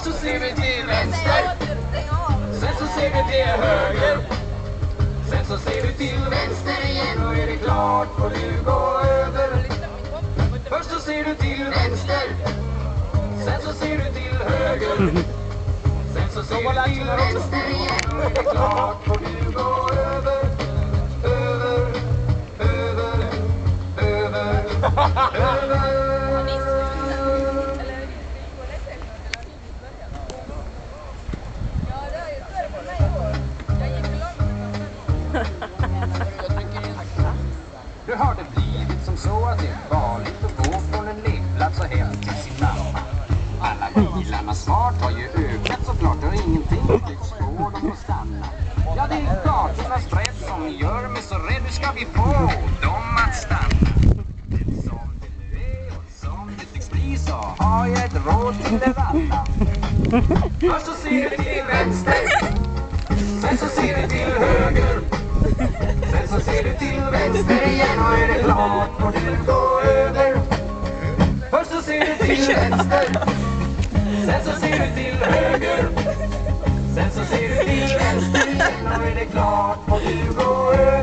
Först så ser du till vänster. Sen så ser du till höger. Sen så ser du till vänster igen. Då är det klart och du går över. Först så ser du till vänster. Sen så ser du till höger. Sen så ser du till vänster igen. Då är det klart och du går över. Över, över, över, över. Nu har det blivit som så att det är vanligt att gå från en lekplats och hem till sin mamma. Alla bilarnas fart har ju ökat såklart och ingenting tycks få dem att stanna. Ja, det är gatornas bredd som gör mig så rädd. Hur ska vi få dem att stanna? Som det nu är och som det tycks bli så har jag ett råd till er alla. Först så ser du till vänster. Sen så ser du till höger. Sen så ser du till vänster igen och är det klart och du går över. Först så ser du till vänster. Sen så ser du till höger. Sen så ser du till vänster igen och är det klart och du går över.